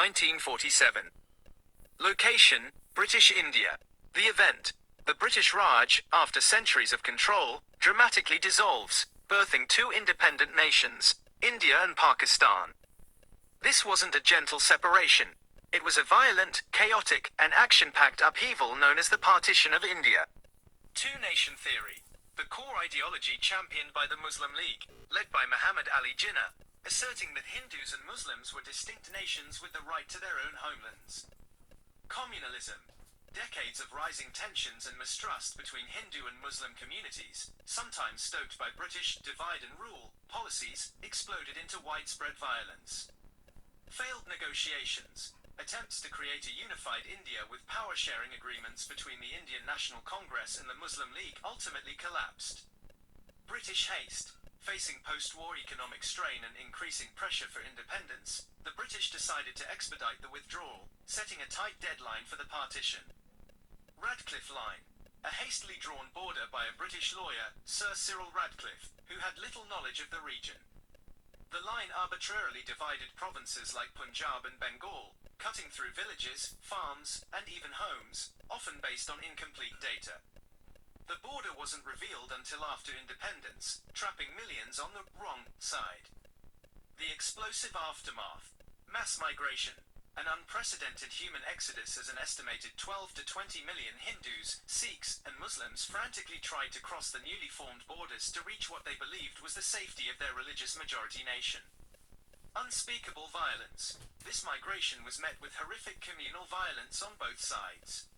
1947. Location, British India. The event, the British Raj, after centuries of control, dramatically dissolves, birthing two independent nations, India and Pakistan. This wasn't a gentle separation. It was a violent, chaotic, and action-packed upheaval known as the Partition of India. Two-nation theory. The core ideology championed by the Muslim League, led by Muhammad Ali Jinnah, asserting that Hindus and Muslims were distinct nations with the right to their own homelands. Communalism. Decades of rising tensions and mistrust between Hindu and Muslim communities, sometimes stoked by British divide and rule policies, exploded into widespread violence. Failed negotiations. Attempts to create a unified India with power-sharing agreements between the Indian National Congress and the Muslim League ultimately collapsed. British haste. Facing post-war economic strain and increasing pressure for independence, the British decided to expedite the withdrawal, setting a tight deadline for the partition. Radcliffe Line. A hastily drawn border by a British lawyer, Sir Cyril Radcliffe, who had little knowledge of the region. The line arbitrarily divided provinces like Punjab and Bengal, cutting through villages, farms, and even homes, often based on incomplete data. The border wasn't revealed until after independence, trapping millions on the wrong side. The explosive aftermath. Mass migration. An unprecedented human exodus as an estimated 12 to 20 million Hindus, Sikhs, and Muslims frantically tried to cross the newly formed borders to reach what they believed was the safety of their religious majority nation. Unspeakable violence. This migration was met with horrific communal violence on both sides.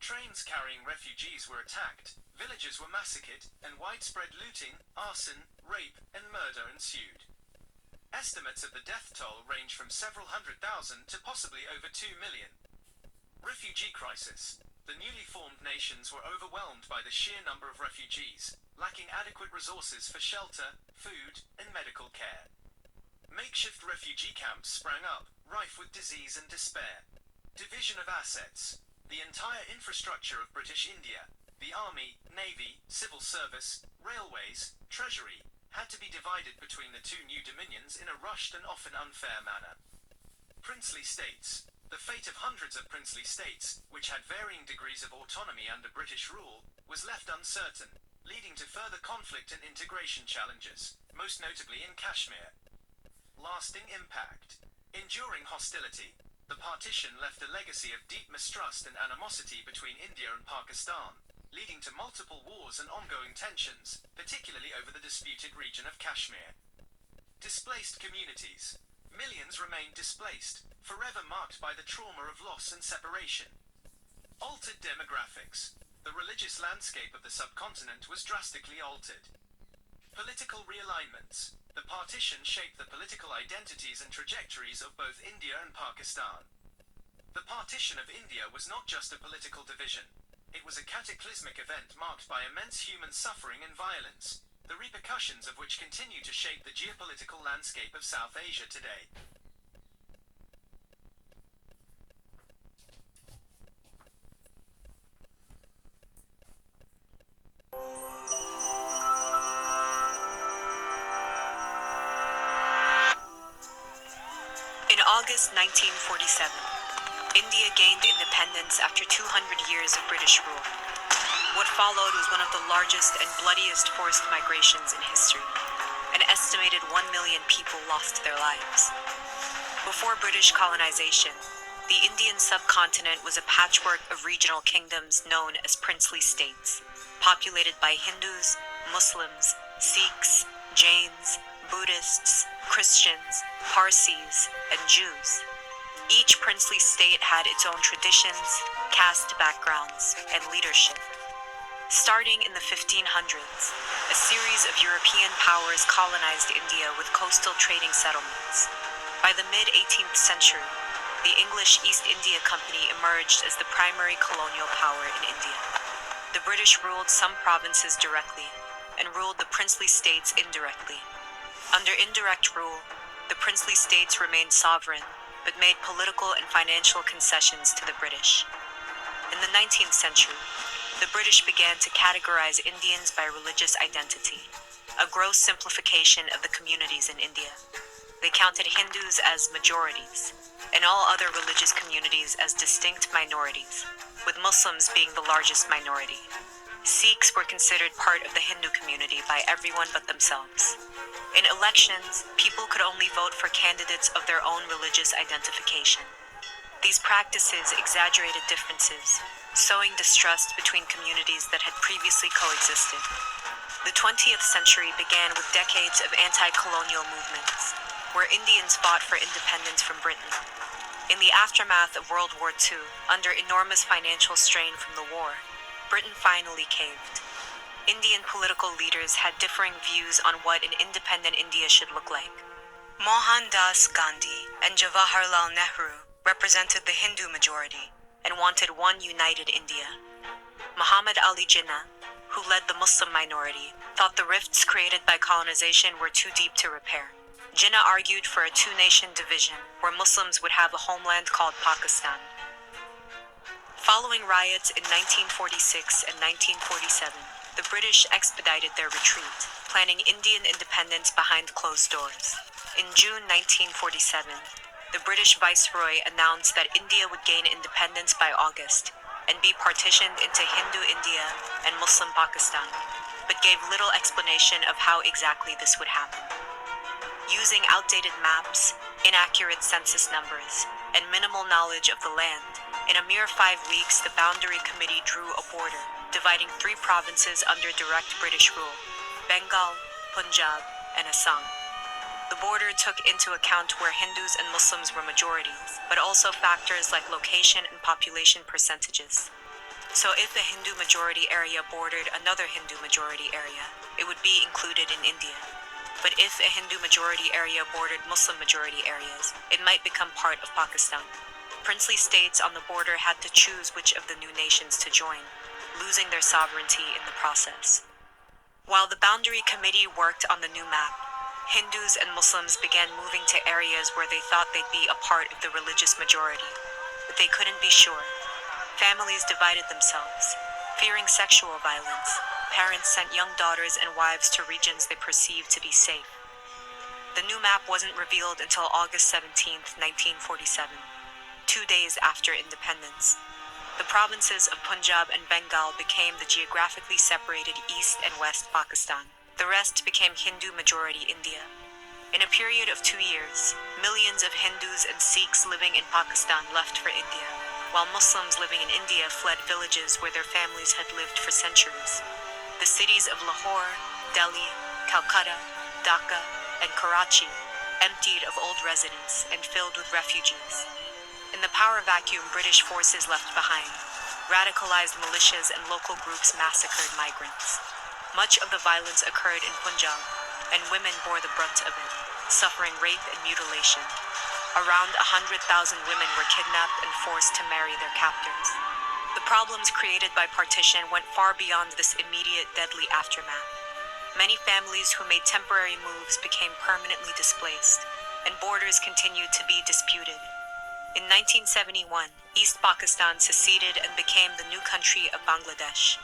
Trains carrying refugees were attacked, villages were massacred, and widespread looting, arson, rape, and murder ensued. Estimates of the death toll range from several hundred thousand to possibly over 2 million. Refugee crisis. The newly formed nations were overwhelmed by the sheer number of refugees, lacking adequate resources for shelter, food, and medical care. Makeshift refugee camps sprang up, rife with disease and despair. Division of assets. The entire infrastructure of British India, the army, navy, civil service, railways, treasury, had to be divided between the two new dominions in a rushed and often unfair manner. Princely states. The fate of hundreds of princely states, which had varying degrees of autonomy under British rule, was left uncertain, leading to further conflict and integration challenges, most notably in Kashmir. Lasting impact. Enduring hostility. The partition left a legacy of deep mistrust and animosity between India and Pakistan, leading to multiple wars and ongoing tensions, particularly over the disputed region of Kashmir. Displaced communities. Millions remained displaced, forever marked by the trauma of loss and separation. Altered demographics. The religious landscape of the subcontinent was drastically altered. Political realignments. The partition shaped the political identities and trajectories of both India and Pakistan. The partition of India was not just a political division. It was a cataclysmic event marked by immense human suffering and violence, the repercussions of which continue to shape the geopolitical landscape of South Asia today. In August 1947, India gained independence after 200 years of British rule. What followed was one of the largest and bloodiest forced migrations in history. An estimated 1 million people lost their lives. Before British colonization, the Indian subcontinent was a patchwork of regional kingdoms known as princely states, populated by Hindus, Muslims, Sikhs, Jains, Buddhists, Christians, Parsis, and Jews. Each princely state had its own traditions, caste backgrounds, and leadership. Starting in the 1500s, a series of European powers colonized India with coastal trading settlements. By the mid-18th century, the English East India Company emerged as the primary colonial power in India. The British ruled some provinces directly, and ruled the princely states indirectly. Under indirect rule, the princely states remained sovereign, but made political and financial concessions to the British. In the 19th century, the British began to categorize Indians by religious identity, a gross simplification of the communities in India. They counted Hindus as majorities, and all other religious communities as distinct minorities, with Muslims being the largest minority. Sikhs were considered part of the Hindu community by everyone but themselves. In elections, people could only vote for candidates of their own religious identification. These practices exaggerated differences, sowing distrust between communities that had previously coexisted. The 20th century began with decades of anti-colonial movements, where Indians fought for independence from Britain. In the aftermath of World War II, under enormous financial strain from the war, Britain finally caved. Indian political leaders had differing views on what an independent India should look like. Mohandas Gandhi and Jawaharlal Nehru represented the Hindu majority and wanted one united India. Muhammad Ali Jinnah, who led the Muslim minority, thought the rifts created by colonization were too deep to repair. Jinnah argued for a two-nation division where Muslims would have a homeland called Pakistan. Following riots in 1946 and 1947, the British expedited their retreat, planning Indian independence behind closed doors. In June 1947, the British Viceroy announced that India would gain independence by August and be partitioned into Hindu India and Muslim Pakistan, but gave little explanation of how exactly this would happen. Using outdated maps, inaccurate census numbers, and minimal knowledge of the land, in a mere 5 weeks the Boundary Committee drew a border, dividing 3 provinces under direct British rule: Bengal, Punjab, and Assam. The border took into account where Hindus and Muslims were majorities, but also factors like location and population percentages. So if a Hindu majority area bordered another Hindu majority area, it would be included in India. But if a Hindu majority area bordered Muslim majority areas, it might become part of Pakistan. Princely states on the border had to choose which of the new nations to join, losing their sovereignty in the process. While the Boundary Committee worked on the new map, Hindus and Muslims began moving to areas where they thought they'd be a part of the religious majority, but they couldn't be sure. Families divided themselves. Fearing sexual violence, parents sent young daughters and wives to regions they perceived to be safe. The new map wasn't revealed until August 17, 1947, 2 days after independence. The provinces of Punjab and Bengal became the geographically separated East and West Pakistan. The rest became Hindu-majority India. In a period of 2 years, millions of Hindus and Sikhs living in Pakistan left for India, while Muslims living in India fled villages where their families had lived for centuries. The cities of Lahore, Delhi, Calcutta, Dhaka, and Karachi emptied of old residents and filled with refugees. In the power vacuum British forces left behind, radicalized militias and local groups massacred migrants. Much of the violence occurred in Punjab, and women bore the brunt of it, suffering rape and mutilation. Around 100,000 women were kidnapped and forced to marry their captors. The problems created by partition went far beyond this immediate deadly aftermath. Many families who made temporary moves became permanently displaced, and borders continued to be disputed. In 1971, East Pakistan seceded and became the new country of Bangladesh.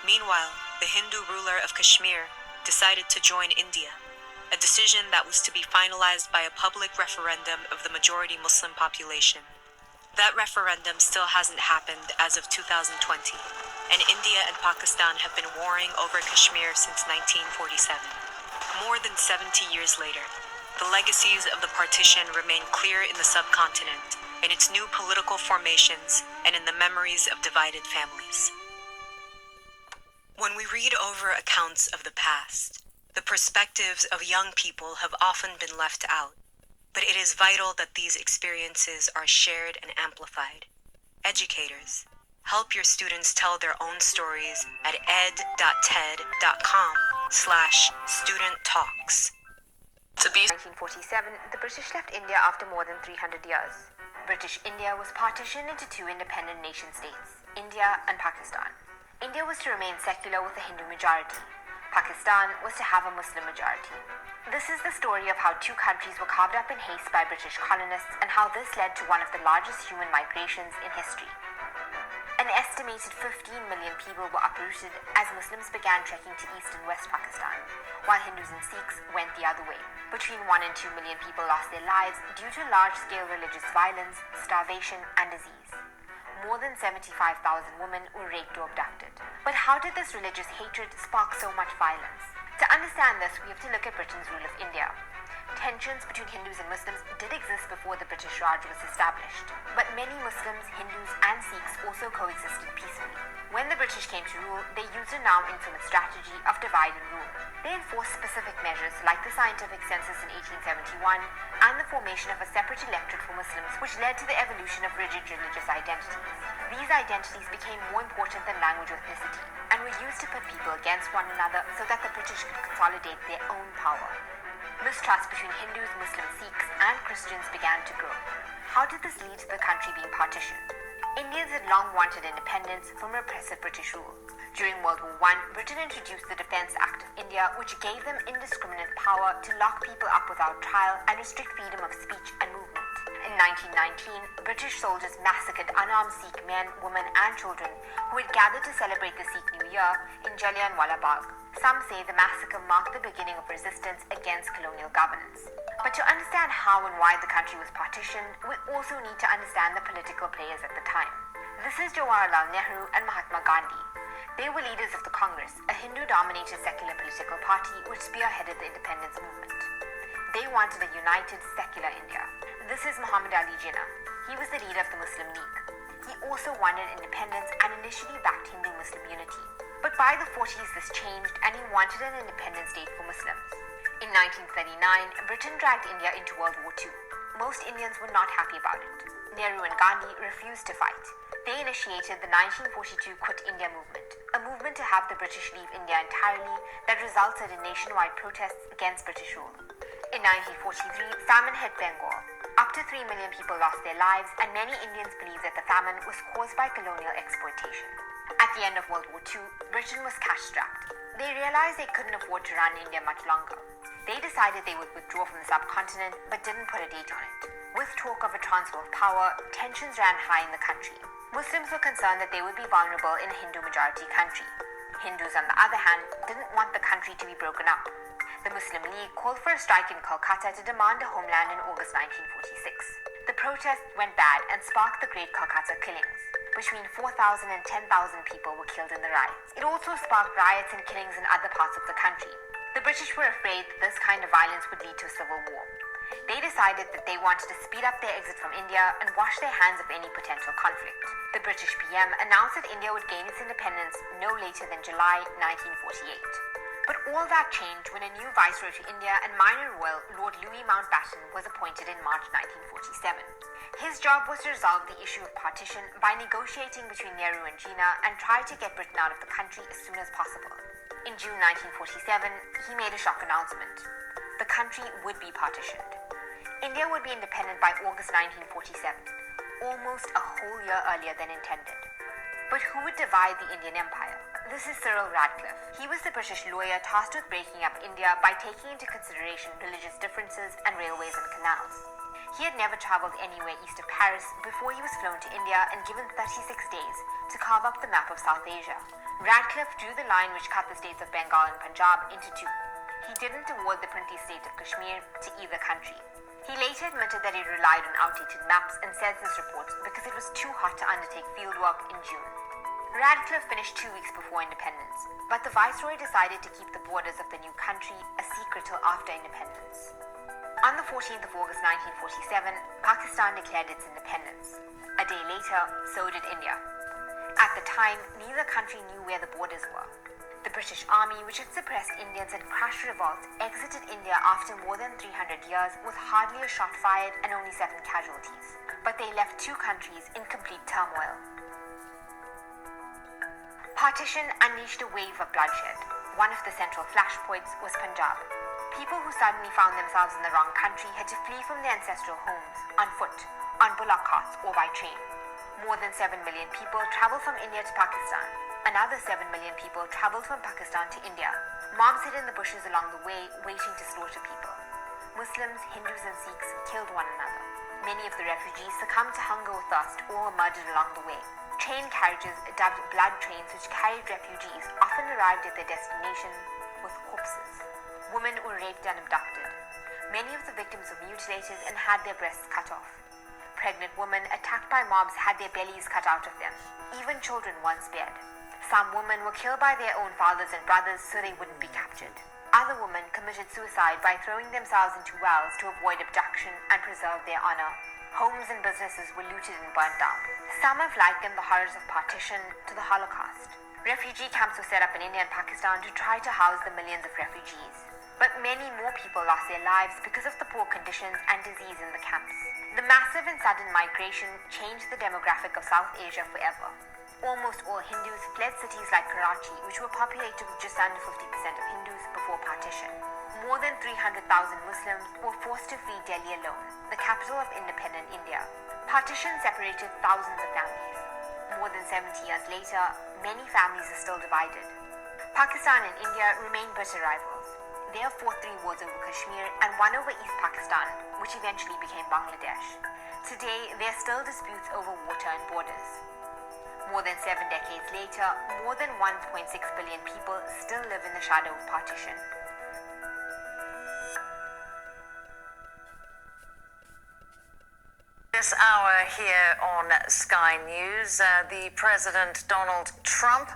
Meanwhile, the Hindu ruler of Kashmir decided to join India, a decision that was to be finalized by a public referendum of the majority Muslim population. That referendum still hasn't happened as of 2020, and India and Pakistan have been warring over Kashmir since 1947. More than 70 years later, the legacies of the partition remain clear in the subcontinent, in its new political formations, and in the memories of divided families. When we read over accounts of the past, the perspectives of young people have often been left out, but it is vital that these experiences are shared and amplified. Educators, help your students tell their own stories at ed.ted.com/studenttalks. 1947, the British left India after more than 300 years. British India was partitioned into 2 independent nation-states, India and Pakistan. India was to remain secular with a Hindu majority. Pakistan was to have a Muslim majority. This is the story of how 2 countries were carved up in haste by British colonists and how this led to one of the largest human migrations in history. An An estimated 15 million people were uprooted as Muslims began trekking to east and west Pakistan, while Hindus and Sikhs went the other way. Between 1 and 2 million people lost their lives due to large-scale religious violence, starvation, and disease. More than 75,000 women were raped or abducted. But how did this religious hatred spark so much violence? To understand this, we have to look at Britain's rule of India. Tensions between Hindus and Muslims did exist before the British Raj was established, but many Muslims, Hindus, and Sikhs also coexisted peacefully. When the British came to rule, they used a now infamous strategy of divide and rule. They enforced specific measures like the scientific census in 1871 and the formation of a separate electorate for Muslims, which led to the evolution of rigid religious identities. These identities became more important than language or ethnicity and were used to pit people against one another so that the British could consolidate their own power. Mistrust between Hindus, Muslims, Sikhs, and Christians began to grow. How did this lead to the country being partitioned? Indians had long wanted independence from repressive British rule. During World War I, Britain introduced the Defence Act of India, which gave them indiscriminate power to lock people up without trial and restrict freedom of speech and movement. In 1919, British soldiers massacred unarmed Sikh men, women, and children who had gathered to celebrate the Sikh New Year in Jallianwala Bagh. Some say the massacre marked the beginning of resistance against colonial governance. But to understand how and why the country was partitioned, we also need to understand the political players at the time. This is Jawaharlal Nehru and Mahatma Gandhi. They were leaders of the Congress, a Hindu-dominated secular political party which spearheaded the independence movement. They wanted a united, secular India. This is Muhammad Ali Jinnah. He was the leader of the Muslim League. He also wanted independence and initially backed Hindu-Muslim unity. But by the 40s this changed and he wanted an independent state for Muslims. In 1939, Britain dragged India into World War II. Most Indians were not happy about it. Nehru and Gandhi refused to fight. They initiated the 1942 Quit India movement, a movement to have the British leave India entirely that resulted in nationwide protests against British rule. In 1943, famine hit Bengal. Up to 3 million people lost their lives, and many Indians believe that the famine was caused by colonial exploitation. At the end of World War II, Britain was cash-strapped. They realized they couldn't afford to run India much longer. They decided they would withdraw from the subcontinent, but didn't put a date on it. With talk of a transfer of power, tensions ran high in the country. Muslims were concerned that they would be vulnerable in a Hindu-majority country. Hindus, on the other hand, didn't want the country to be broken up. The Muslim League called for a strike in Kolkata to demand a homeland in August 1946. The protests went bad and sparked the Great Kolkata killings. Between 4,000 and 10,000 people were killed in the riots. It also sparked riots and killings in other parts of the country. The British were afraid that this kind of violence would lead to a civil war. They decided that they wanted to speed up their exit from India and wash their hands of any potential conflict. The British PM announced that India would gain its independence no later than July 1948. But all that changed when a new viceroy to India and minor royal, Lord Louis Mountbatten, was appointed in March 1947. His job was to resolve the issue of partition by negotiating between Nehru and Jinnah and try to get Britain out of the country as soon as possible. In June 1947, he made a shock announcement. The country would be partitioned. India would be independent by August 1947, almost a whole year earlier than intended. But who would divide the Indian Empire? This is Cyril Radcliffe. He was the British lawyer tasked with breaking up India by taking into consideration religious differences and railways and canals. He had never traveled anywhere east of Paris before he was flown to India and given 36 days to carve up the map of South Asia. Radcliffe drew the line which cut the states of Bengal and Punjab into two. He didn't award the princely state of Kashmir to either country. He later admitted that he relied on outdated maps and census reports because it was too hot to undertake fieldwork in June. Radcliffe finished 2 weeks before independence, but the viceroy decided to keep the borders of the new country a secret till after independence. On the 14th of August 1947, Pakistan declared its independence. A day later, so did India. At the time, neither country knew where the borders were. The British Army, which had suppressed Indians and crushed revolts, exited India after more than 300 years with hardly a shot fired and only 7 casualties. But they left 2 countries in complete turmoil. Partition unleashed a wave of bloodshed. One of the central flashpoints was Punjab. People who suddenly found themselves in the wrong country had to flee from their ancestral homes, on foot, on bullock carts, or by train. More than 7 million people traveled from India to Pakistan. Another 7 million people traveled from Pakistan to India. Mobs hid in the bushes along the way, waiting to slaughter people. Muslims, Hindus, and Sikhs killed one another. Many of the refugees succumbed to hunger or thirst or were murdered along the way. Train carriages, dubbed blood trains, which carried refugees, often arrived at their destination with corpses. Women were raped and abducted. Many of the victims were mutilated and had their breasts cut off. Pregnant women attacked by mobs had their bellies cut out of them. Even children weren't spared. Some women were killed by their own fathers and brothers so they wouldn't be captured. Other women committed suicide by throwing themselves into wells to avoid abduction and preserve their honor. Homes and businesses were looted and burnt down. Some have likened the horrors of partition to the Holocaust. Refugee camps were set up in India and Pakistan to try to house the millions of refugees. But many more people lost their lives because of the poor conditions and disease in the camps. The massive and sudden migration changed the demographic of South Asia forever. Almost all Hindus fled cities like Karachi, which were populated with just under 50% of Hindus before partition. More than 300,000 Muslims were forced to flee Delhi alone, the capital of independent India. Partition separated thousands of families. More than 70 years later, many families are still divided. Pakistan and India remain bitter rivals. They have fought 3 wars over Kashmir and one over East Pakistan, which eventually became Bangladesh. Today, there are still disputes over water and borders. More than 7 decades later, more than 1.6 billion people still live in the shadow of partition. This hour here on Sky News, the President Donald Trump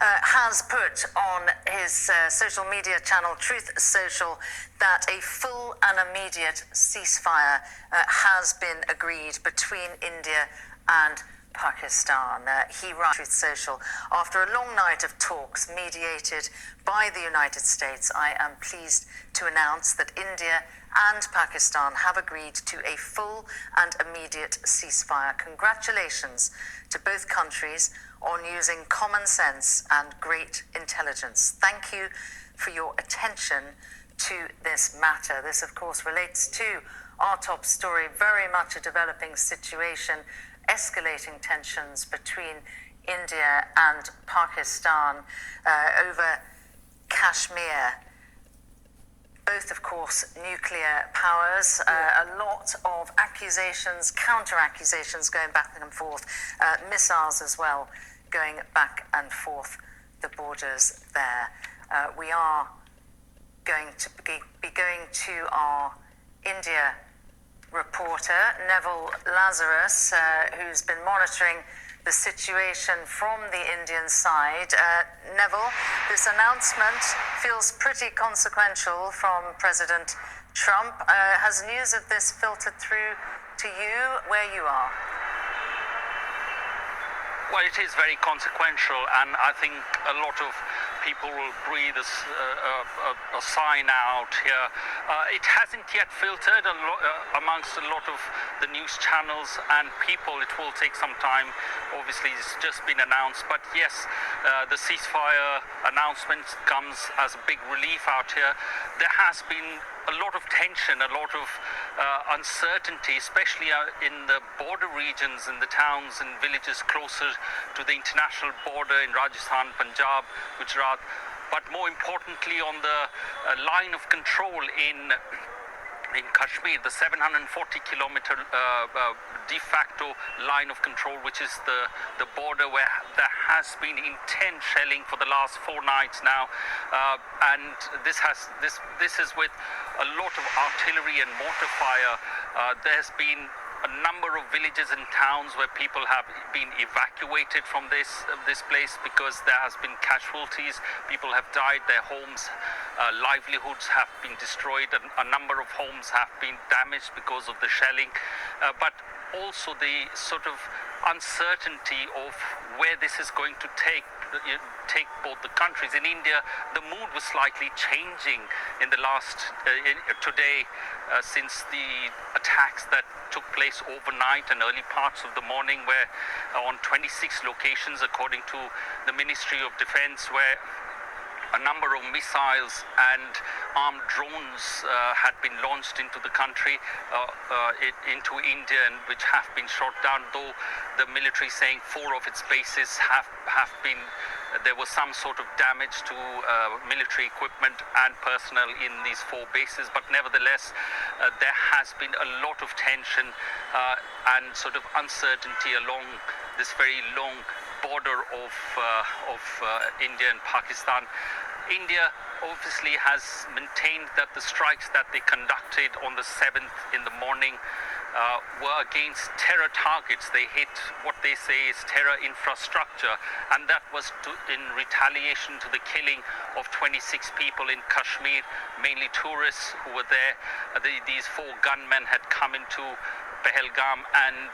has put on his social media channel Truth Social that a full and immediate ceasefire has been agreed between India and Pakistan. He ran Truth Social after a long night of talks mediated by the United States. I am pleased to announce that India and Pakistan have agreed to a full and immediate ceasefire. Congratulations to both countries on using common sense and great intelligence. Thank you for your attention to this matter. This, of course, relates to our top story, very much a developing situation, escalating tensions between India and Pakistan over Kashmir. Both, of course, nuclear powers, a lot of accusations, counter-accusations going back and forth, missiles as well going back and forth the borders there. We are going to be going to our India reporter, Neville Lazarus, who's been monitoring the situation from the Indian side. Neville, this announcement feels pretty consequential from President Trump. Has news of this filtered through to you where you are? Well, it is very consequential, and I think a lot of people will breathe a sigh out here. It hasn't yet filtered amongst a lot of the news channels and people. It will take some time. Obviously, it's just been announced. But yes, the ceasefire announcement comes as a big relief out here. There has been a lot of tension, a lot of uncertainty, especially in the border regions, in the towns and villages closer to the international border in Rajasthan, Punjab, Gujarat, but more importantly on the line of control in Kashmir, the 740-kilometer de facto line of control, which is the border where there has been intense shelling for the last 4 nights now, and this is with a lot of artillery and mortar fire. There's been a number of villages and towns where people have been evacuated from this place because there has been casualties. People have died, their homes, livelihoods have been destroyed, and a number of homes have been damaged because of the shelling. But also the sort of uncertainty of where this is going to take both the countries. In India, the mood was slightly changing in the last today since the attacks that took place overnight and early parts of the morning, where on 26 locations, according to the Ministry of Defense, where a number of missiles and armed drones had been launched into the country, into India, and which have been shot down, though the military saying 4 of its bases have been there was some sort of damage to military equipment and personnel in these 4 bases, but nevertheless, there has been a lot of tension and sort of uncertainty along this very long border of India and Pakistan. India obviously has maintained that the strikes that they conducted on the 7th in the morning were against terror targets. They hit what they say is terror infrastructure, and that was in retaliation to the killing of 26 people in Kashmir, mainly tourists who were there. These 4 gunmen had come into Pahalgam and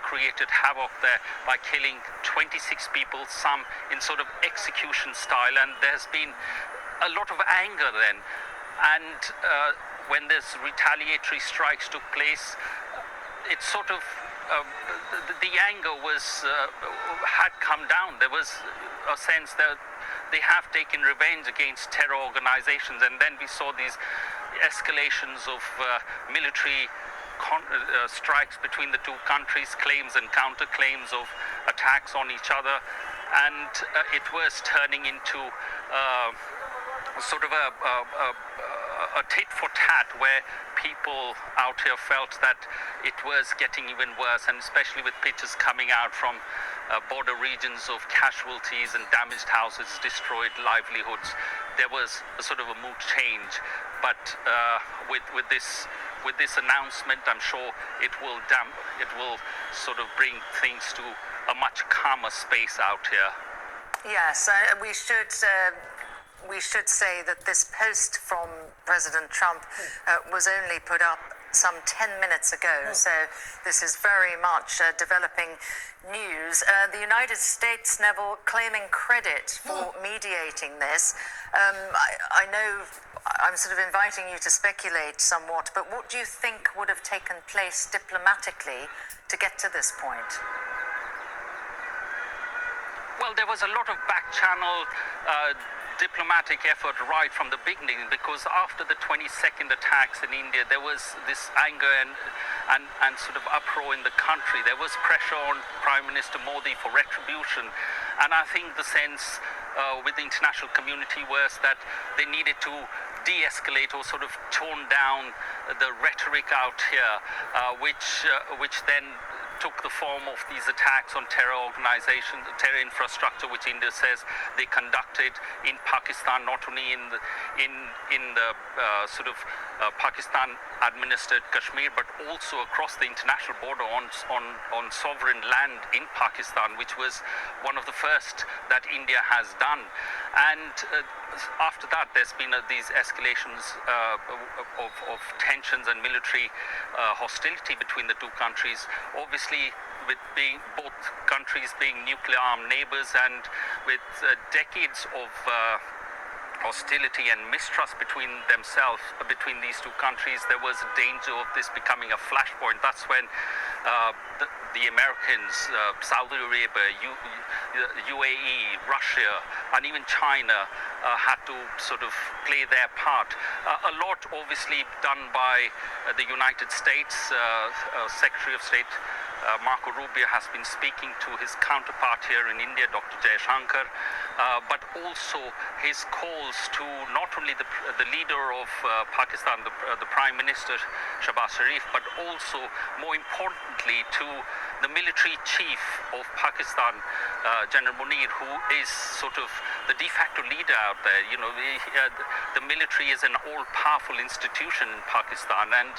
created havoc there by killing 26 people, some in sort of execution style, and there's been a lot of anger then. And when this retaliatory strikes took place, it sort of the anger had come down. There was a sense that they have taken revenge against terror organizations, and then we saw these escalations of military strikes between the 2 countries, claims and counterclaims of attacks on each other, and it was turning into sort of a tit for tat, where people out here felt that it was getting even worse, and especially with pictures coming out from border regions of casualties and damaged houses, destroyed livelihoods, there was a sort of a mood change. But with this announcement, I'm sure it will sort of bring things to a much calmer space out here. Yes, we should say that this post from President Trump was only put up some 10 minutes ago, so this is very much developing news. The United States, Neville, claiming credit for mediating this. I know I'm sort of inviting you to speculate somewhat, but what do you think would have taken place diplomatically to get to this point? Well, there was a lot of back-channel diplomatic effort right from the beginning, because after the 22nd attacks in India, there was this anger and sort of uproar in the country. There was pressure on Prime Minister Modi for retribution, and I think the sense with the international community was that they needed to de-escalate or sort of tone down the rhetoric out here, which then took the form of these attacks on terror organizations, terror infrastructure, which India says they conducted in Pakistan, not only in the sort of Pakistan-administered Kashmir, but also across the international border on sovereign land in Pakistan, which was one of the first that India has done. And after that, there's been these escalations of tensions and military hostility between the 2 countries. Obviously, with both countries being nuclear-armed neighbors, and with decades of hostility and mistrust between these 2 countries, there was a danger of this becoming a flashpoint. That's when the Americans, Saudi Arabia, UAE, Russia, and even China had to sort of play their part. A lot obviously done by the United States. Secretary of State Marco Rubio has been speaking to his counterpart here in India, Dr. Jaishankar, but also his calls to not only the leader of Pakistan, the Prime Minister Shahbaz Sharif, but also, more importantly, to the military chief of Pakistan, General Munir, who is sort of the de facto leader out there. You know, the military is an all-powerful institution in Pakistan, and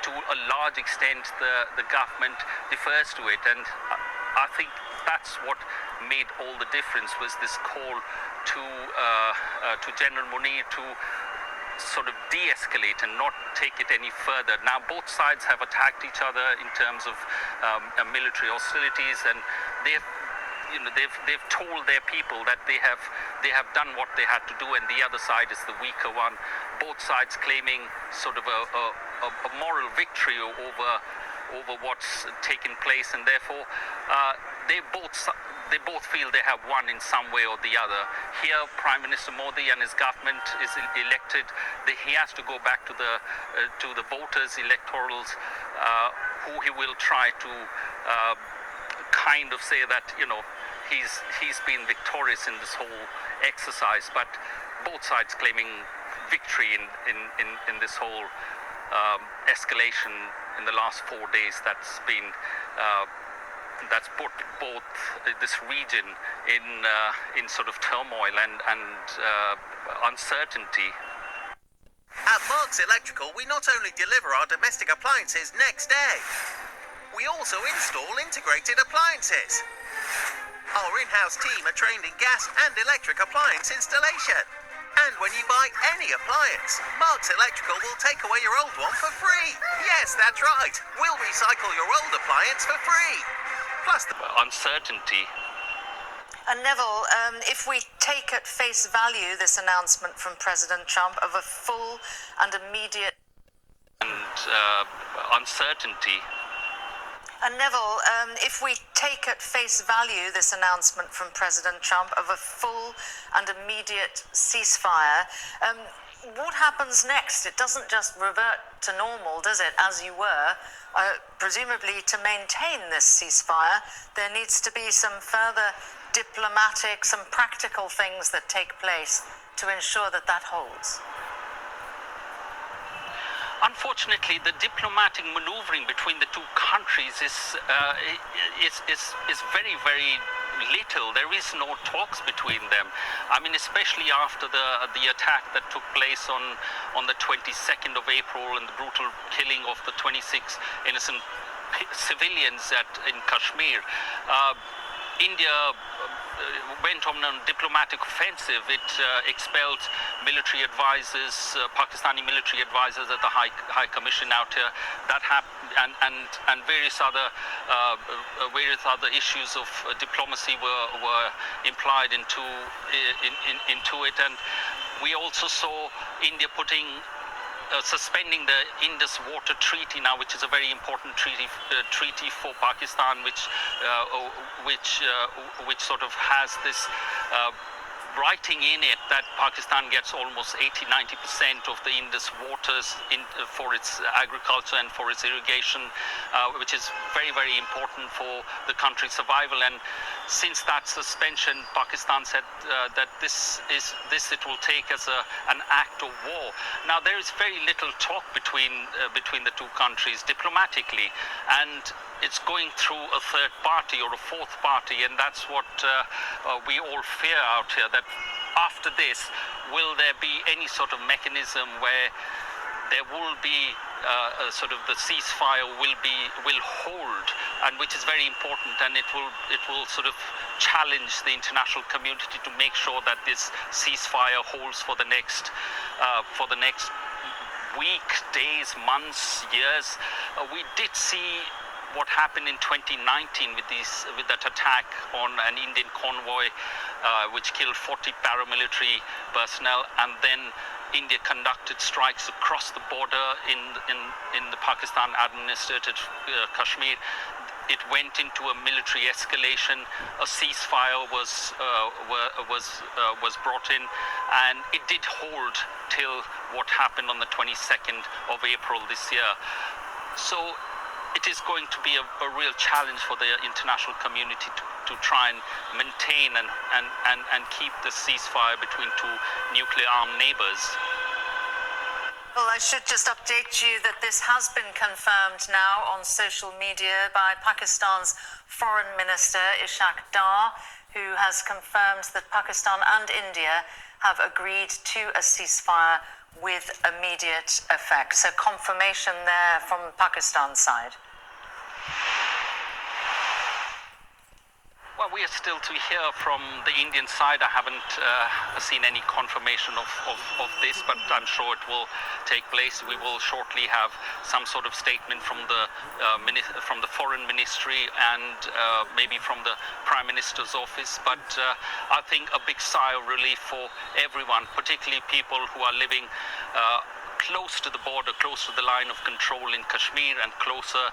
to a large extent, the government defers to it. And I think that's what made all the difference, was this call to General Munir to sort of de-escalate and not take it any further. Now, both sides have attacked each other in terms of military hostilities, and they've told their people that they have done what they had to do, and the other side is the weaker one. Both sides claiming sort of a moral victory over what's taken place, and therefore they both feel they have won in some way or the other. Here, Prime Minister Modi and his government is elected. He has to go back to the voters' electorals, who he will try to kind of say that, you know, he's been victorious in this whole exercise, but both sides claiming victory in this whole escalation in the last 4 days that's put both this region in sort of turmoil and uncertainty. At Marks Electrical, we not only deliver our domestic appliances next day, we also install integrated appliances. Our in-house team are trained in gas and electric appliance installation. And when you buy any appliance, Marks Electrical will take away your old one for free. Yes, that's right. We'll recycle your old appliance for free. Plus the Uncertainty. And Neville, if we take at face value this announcement from President Trump of a full and immediate... And uncertainty. And Neville, if we take at face value this announcement from President Trump of a full and immediate ceasefire, what happens next? It doesn't just revert to normal, does it, as you were? Presumably, to maintain this ceasefire, there needs to be some further diplomatic, some practical things that take place to ensure that that holds. Unfortunately, the diplomatic maneuvering between the two countries is very, very little. There is no talks between them. I mean, especially after the attack that took place on the 22nd of April and the brutal killing of the 26 innocent civilians in Kashmir. India went on a diplomatic offensive. It expelled military advisors, Pakistani military advisors at the High Commission out here. That happened, and various other issues of diplomacy were implied into it. And we also saw India suspending the Indus Water Treaty now, which is a very important treaty for Pakistan, which sort of has this writing in it that Pakistan gets almost 80-90% of the Indus waters for its agriculture and for its irrigation, which is very, very important for the country's survival. And since that suspension, Pakistan said that this it will take as an act of war. Now, there is very little talk between the two countries diplomatically, and it's going through a third party or a fourth party, and that's what we all fear out here, that after this, will there be any sort of mechanism where there will be sort of the ceasefire will hold, and which is very important, and it will sort of challenge the international community to make sure that this ceasefire holds for the next week, days, months, years. We did see what happened in 2019 with that attack on an Indian convoy, which killed 40 paramilitary personnel, and then India conducted strikes across the border in the Pakistan-administered Kashmir. It went into a military escalation. A ceasefire was brought in, and it did hold till what happened on the 22nd of April this year. So it is going to be a real challenge for the international community to try and maintain and keep the ceasefire between two nuclear-armed neighbors. Well, I should just update you that this has been confirmed now on social media by Pakistan's Foreign Minister Ishaq Dar, who has confirmed that Pakistan and India have agreed to a ceasefire with immediate effect. So confirmation there from Pakistan's side. Well, we are still to hear from the Indian side. I haven't seen any confirmation of this, but I'm sure it will take place. We will shortly have some sort of statement from the Foreign Ministry and maybe from the Prime Minister's office. But I think a big sigh of relief for everyone, particularly people who are living close to the border, close to the line of control in Kashmir, and closer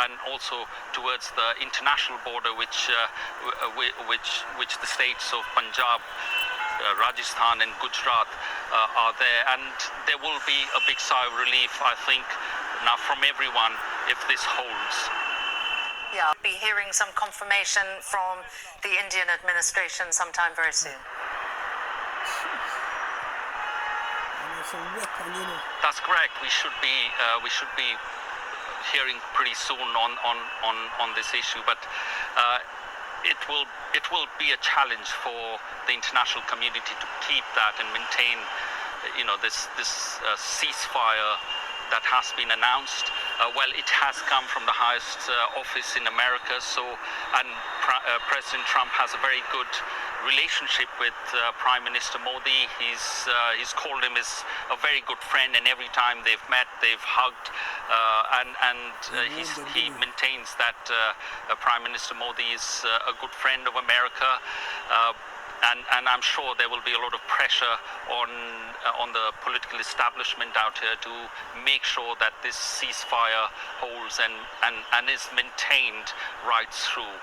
and also towards the international border, which the states of Punjab, Rajasthan and Gujarat are there. And there will be a big sigh of relief, I think, now from everyone if this holds. India. Be hearing some confirmation from the Indian administration sometime very soon. That's correct. We should be hearing pretty soon on this issue, but it will be a challenge for the international community to keep that and maintain, this ceasefire that has been announced. Well, it has come from the highest office in America, and President Trump has a very good relationship with Prime Minister Modi. He's called him a very good friend, and every time they've met, they've hugged, he maintains that Prime Minister Modi is a good friend of America. And I'm sure there will be a lot of pressure on the political establishment out here to make sure that this ceasefire holds and is maintained right through.